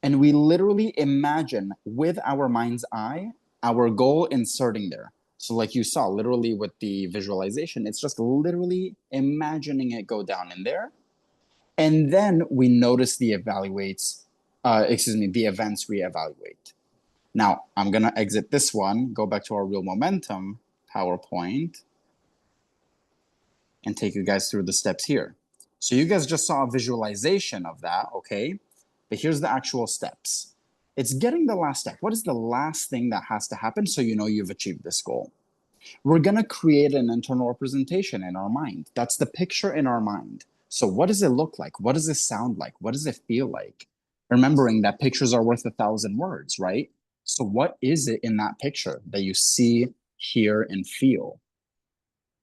A: And we literally imagine with our mind's eye, our goal inserting there. So like you saw, literally with the visualization, it's just literally imagining it go down in there. And then we notice the events reevaluate. Now, I'm going to exit this one, go back to our real momentum PowerPoint, and take you guys through the steps here. So you guys just saw a visualization of that, okay? But here's the actual steps. It's getting the last step. What is the last thing that has to happen so you know you've achieved this goal? We're going to create an internal representation in our mind. That's the picture in our mind. So what does it look like? What does it sound like? What does it feel like? Remembering that pictures are worth 1,000 words, right? So what is it in that picture that you see, hear, and feel?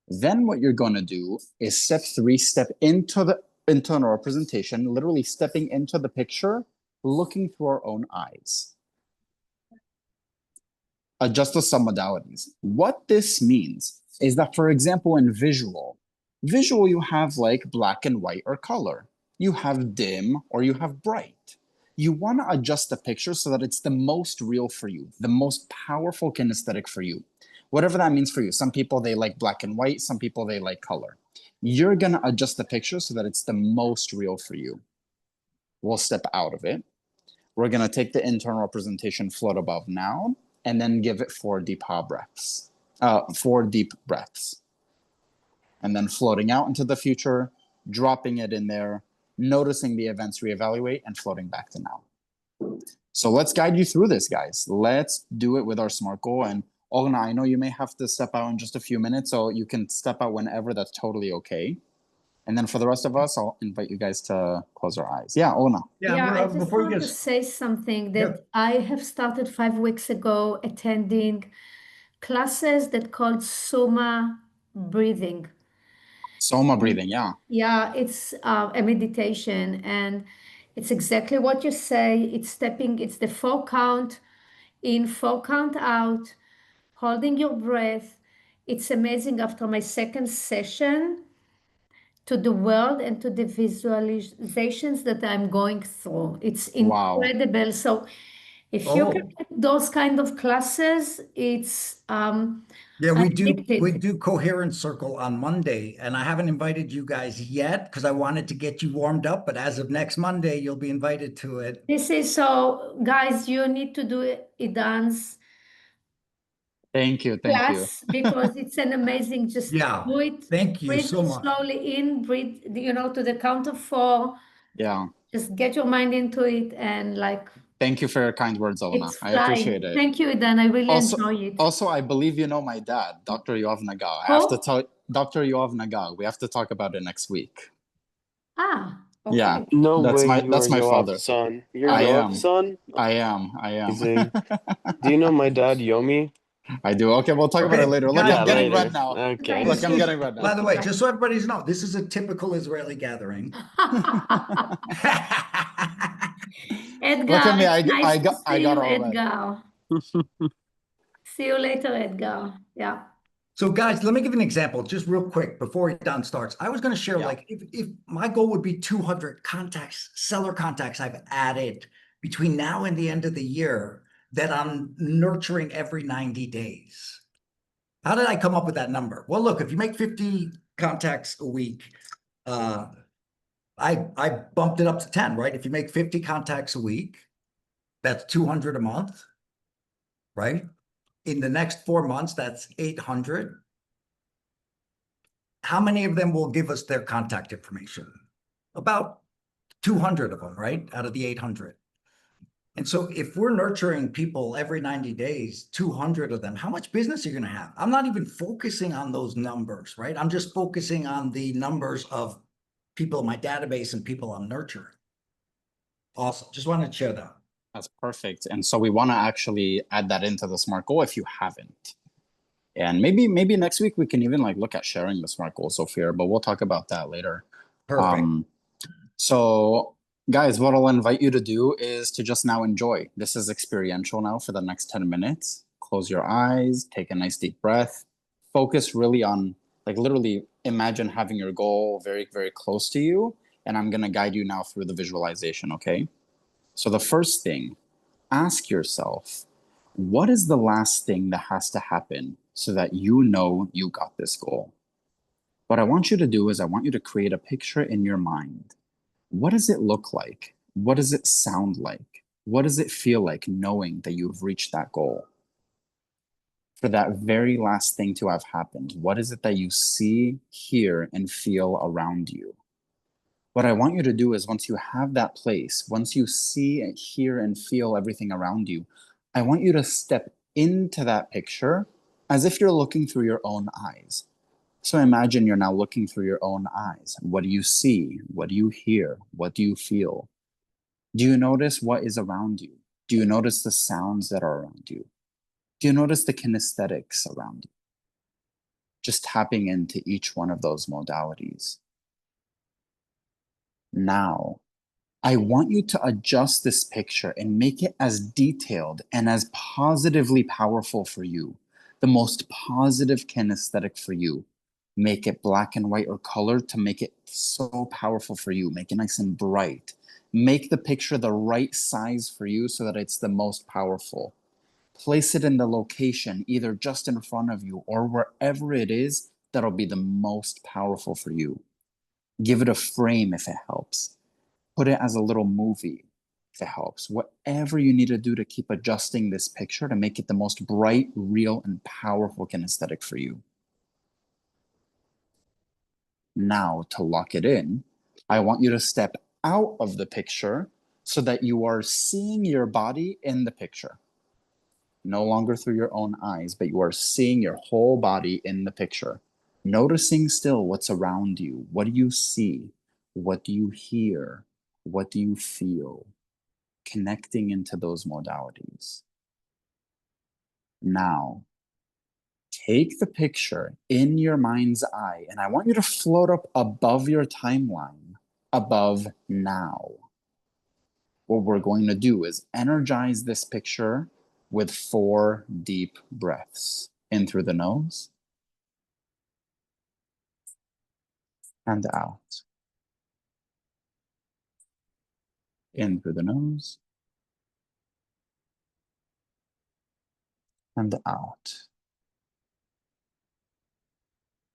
A: Then what you're going to do is step 3, step into the internal representation, literally stepping into the picture, looking through our own eyes. Adjust the submodalities. What this means is that, for example, in visual, you have like black and white or color. You have dim or you have bright. You want to adjust the picture so that it's the most real for you, the most powerful kinesthetic for you. Whatever that means for you. Some people, they like black and white. Some people, they like color. You're going to adjust the picture so that it's the most real for you. We'll step out of it. We're going to take the internal representation float above now, and then give it 4 deep breaths. 4 deep breaths. And then floating out into the future, dropping it in there, noticing the events reevaluate, and floating back to now. So let's guide you through this, guys. Let's do it with our SMART goal. And Olna, I know you may have to step out in just a few minutes, so you can step out whenever. That's totally okay. And then for the rest of us, I'll invite you guys to close our eyes. Yeah, Olna.
E: Yeah, I just
B: before you
E: want to
B: get
E: say something that
B: Yeah.
E: I have started 5 weeks ago attending classes that called Soma breathing.
A: Soma breathing, yeah.
E: Yeah, it's a meditation, and it's exactly what you say. It's the 4 count in, 4 count out, holding your breath. It's amazing after my second session to the world and to the visualizations that I'm going through. It's
A: Wow.
E: incredible. So if you can
B: Oh.
E: get those kind of classes, it's
B: Yeah, we
E: addicted.
B: do Coherent Circle on Monday, and I haven't invited you guys yet because I wanted to get you warmed up, but as of next Monday, you'll be invited to it.
E: This is so, guys, you need to do a dance
A: Thank you.
E: class because it's an amazing, just
B: Yeah,
E: do it.
B: thank you
E: Breathe
B: so much.
E: slowly in, breathe, to the count of 4.
A: Yeah.
E: Just get your mind into it and like
A: Thank you for your kind words, Olna.
E: it's
A: I appreciate
E: flying.
A: it.
E: Thank you, Idan. I really
A: Also,
E: enjoy it.
A: also, I believe you know my dad, Dr. Yoav Nagal. I have to tell Dr. Yoav Nagal. We have to talk about it next week.
E: Ah,
A: Yeah,
E: okay.
D: No
A: that's
D: way
A: my
D: you are
A: father.
D: Yoav's son. You're
A: I
D: Yoav's
A: am.
D: son?
A: I am.
D: Amazing. Do you know my dad, Yomi?
A: I do. Okay, we'll talk about it
B: Okay,
A: later. Look,
B: guys,
A: I'm
D: Yeah,
A: getting
D: later.
A: red now.
D: Okay.
A: Look,
B: This
A: I'm
B: is,
A: getting red
B: by
A: now.
B: the way, just so everybody knows, this is a typical Israeli gathering.
E: Edgar,
A: Look at me.
E: it's nice to
A: I
E: see
A: got
E: you,
A: all red.
E: Edgar. See you later, Edgar. Yeah.
B: So guys, let me give an example just real quick before Don starts. I was going to share
A: Yeah.
B: like if my goal would be 200 contacts, seller contacts I've added between now and the end of the year that I'm nurturing every 90 days. How did I come up with that number? Well, look, if you make 50 contacts a week, I bumped it up to 10, right? If you make 50 contacts a week, that's 200 a month, right? In the next 4 months, that's 800. How many of them will give us their contact information? About 200 of them, right? Out of the 800. And so if we're nurturing people every 90 days, 200 of them, how much business are you going to have? I'm not even focusing on those numbers, right? I'm just focusing on the numbers of people in my database and people I'm nurturing. Awesome. Just wanted to share that.
A: That's perfect. And so we want to actually add that into the SMART goal if you haven't. And maybe next week we can even like look at sharing the SMART goal, Sophia, but we'll talk about that later.
B: Perfect.
A: So guys, what I'll invite you to do is to just now enjoy. This is experiential now for the next 10 minutes. Close your eyes, take a nice deep breath, focus really on, like literally imagine having your goal very, very close to you. And I'm going to guide you now through the visualization, okay? So the first thing, ask yourself, what is the last thing that has to happen so that you know you got this goal? What I want you to do is I want you to create a picture in your mind. What does it look like? What does it sound like? What does it feel like knowing that you've reached that goal? For that very last thing to have happened, what is it that you see, hear, and feel around you? What I want you to do is once you have that place, once you see and hear and feel everything around you, I want you to step into that picture as if you're looking through your own eyes. So imagine you're now looking through your own eyes. What do you see? What do you hear? What do you feel? Do you notice what is around you? Do you notice the sounds that are around you? Do you notice the kinesthetics around you? Just tapping into each one of those modalities. Now, I want you to adjust this picture and make it as detailed and as positively powerful for you, the most positive kinesthetic for you. Make it black and white or color to make it so powerful for you. Make it nice and bright. Make the picture the right size for you so that it's the most powerful. Place it in the location, either just in front of you or wherever it is that'll be the most powerful for you. Give it a frame if it helps. Put it as a little movie if it helps. Whatever you need to do to keep adjusting this picture to make it the most bright, real, and powerful kinesthetic for you. Now, to lock it in, I want you to step out of the picture so that you are seeing your body in the picture. No longer through your own eyes, but you are seeing your whole body in the picture. Noticing still what's around you. What do you see? What do you hear? What do you feel? Connecting into those modalities. Now, take the picture in your mind's eye, and I want you to float up above your timeline, above now. What we're going to do is energize this picture with 4 deep breaths. In through the nose and out. In through the nose and out.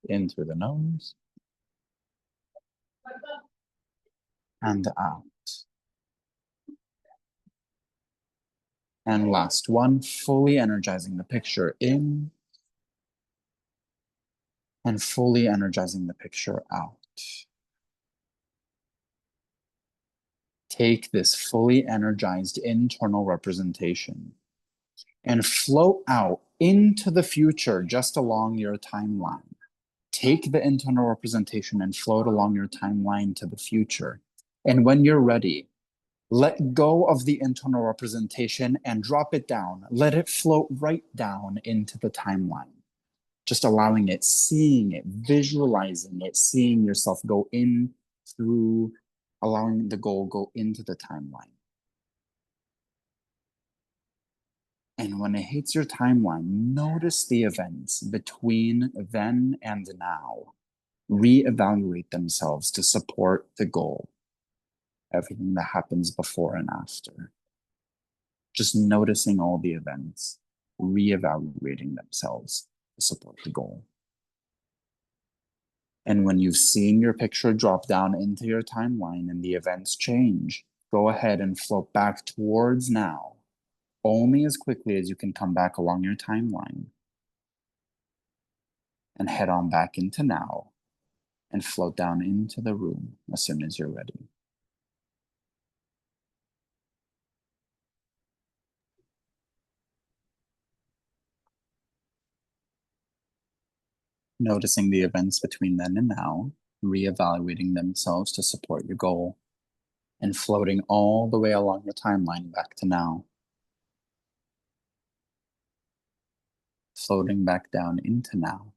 A: In through the nose and out. And last one, fully energizing the picture in and fully energizing the picture out. Take this fully energized internal representation and float out into the future just along your timeline. Take the internal representation and float along your timeline to the future. And when you're ready, let go of the internal representation and drop it down. Let it float right down into the timeline. Just allowing it, seeing it, visualizing it, seeing yourself go in through, allowing the goal go into the timeline. And when it hits your timeline, notice the events between then and now. Reevaluate themselves to support the goal. Everything that happens before and after. Just noticing all the events, reevaluating themselves to support the goal. And when you've seen your picture drop down into your timeline and the events change, go ahead and float back towards now, only as quickly as you can come back along your timeline. And head on back into now and float down into the room as soon as you're ready. Noticing the events between then and now, reevaluating themselves to support your goal, and floating all the way along your timeline back to now. Floating back down into now.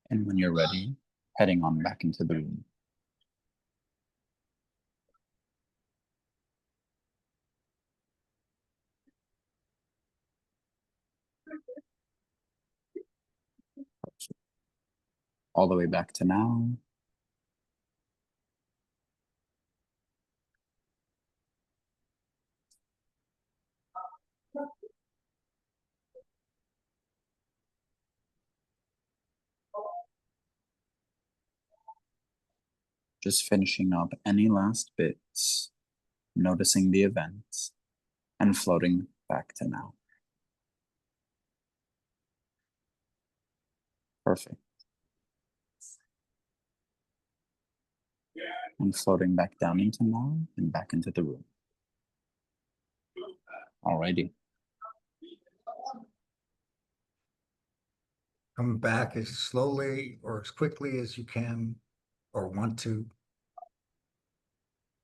A: And when you're ready, heading on back into the room. All the way back to now. Just finishing up any last bits, noticing the events, and floating back to now. Perfect. And floating back down into now and back into the room. Alrighty.
B: Come back as slowly or as quickly as you can, or want to,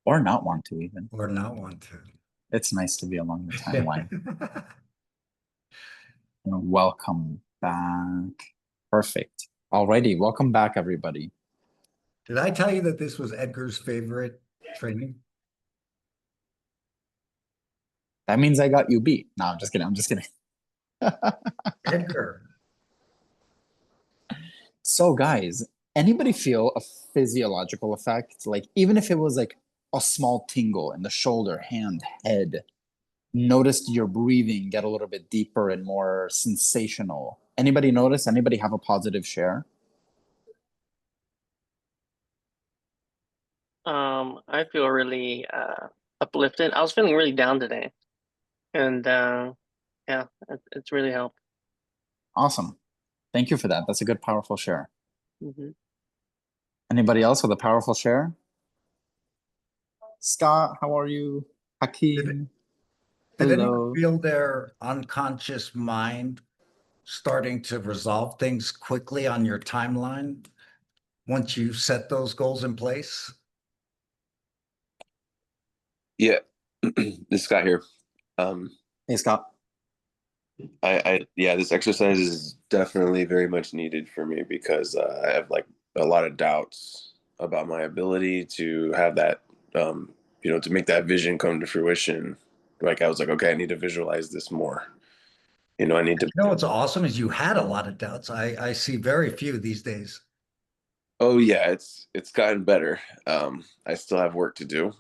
A: Or not want to even.
B: or not want to.
A: It's nice to be along the timeline. And welcome back. Perfect. Alrighty, welcome back, everybody.
B: Did I tell you that this was Edgar's favorite training?
A: That means I got you beat. No, I'm just kidding. I'm just kidding.
B: Edgar.
A: So, guys, anybody feel a physiological effect? Like, even if it was like a small tingle in the shoulder, hand, head, noticed your breathing get a little bit deeper and more sensational. Anybody notice? Anybody have a positive share?
F: I feel really uplifted. I was feeling really down today, and yeah, it's really helped.
A: Awesome. Thank you for that. That's a good, powerful share.
F: Hmm.
A: Anybody else with a powerful share? Scott, how are you? Hakeem,
B: Did anyone
A: hello.
B: feel their unconscious mind starting to resolve things quickly on your timeline once you set those goals in place?
G: Yeah, this is Scott here.
A: Hey, Scott.
G: Yeah, this exercise is definitely very much needed for me because I have like a lot of doubts about my ability to have that, to make that vision come to fruition. Like I was like, okay, I need to visualize this more. I need to.
B: You know what's awesome is you had a lot of doubts. I see very few these days.
G: Oh yeah, it's gotten better. I still have work to do.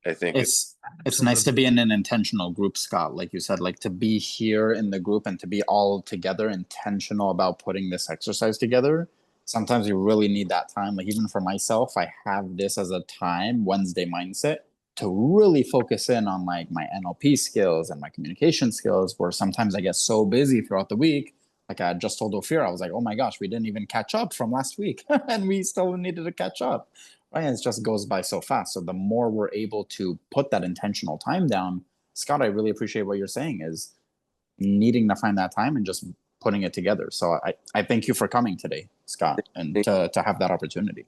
G: I think
A: It's nice to be in an intentional group, Scott. Like you said, like to be here in the group and to be all together, intentional about putting this exercise together. Sometimes you really need that time. Like even for myself, I have this as a time, Wednesday mindset, to really focus in on like my NLP skills and my communication skills, where sometimes I get so busy throughout the week. Like I just told Ophir, I was like, oh my gosh, we didn't even catch up from last week and we still needed to catch up. Right? And it just goes by so fast. So the more we're able to put that intentional time down, Scott, I really appreciate what you're saying is needing to find that time and just putting it together. So I thank you for coming today, Scott, and to have that opportunity.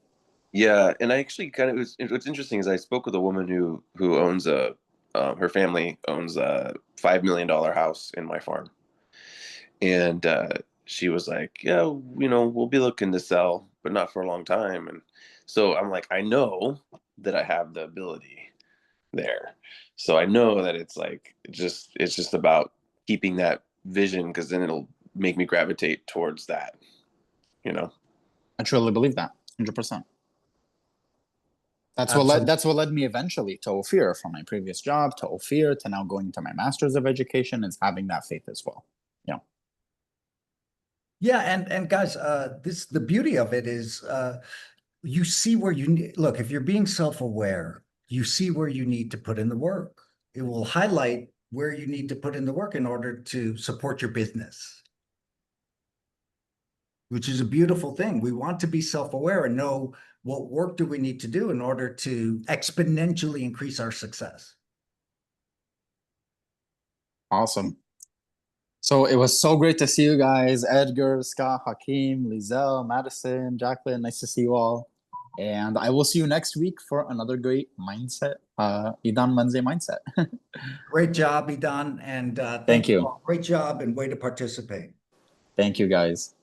G: Yeah, and I actually kind of what's interesting is I spoke with a woman who owns her family owns a $5 million house in my farm, and she was like, yeah, we'll be looking to sell, but not for a long time. And so I'm like, I know that I have the ability, there. So I know that it's like it's just about keeping that vision, because then it'll make me gravitate towards that, you know.
A: I truly believe that, 100%.
B: Absolutely.
A: That's what led me eventually to Ophir, from my previous job to Ophir to now going to my master's of education, is having that faith as well. Yeah.
B: Yeah, and guys, the beauty of it is you see where you need, look, if you're being self-aware, you see where you need to put in the work. It will highlight where you need to put in the work in order to support your business, which is a beautiful thing. We want to be self-aware and know what work do we need to do in order to exponentially increase our success.
A: Awesome. So it was so great to see you guys, Edgar, Scott, Hakeem, Lizelle, Madison, Jacqueline. Nice to see you all. And I will see you next week for another great mindset, Idan Wednesday mindset.
B: Great job, Idan, and
A: Thank you.
B: all. Great job and way to participate.
A: Thank you, guys.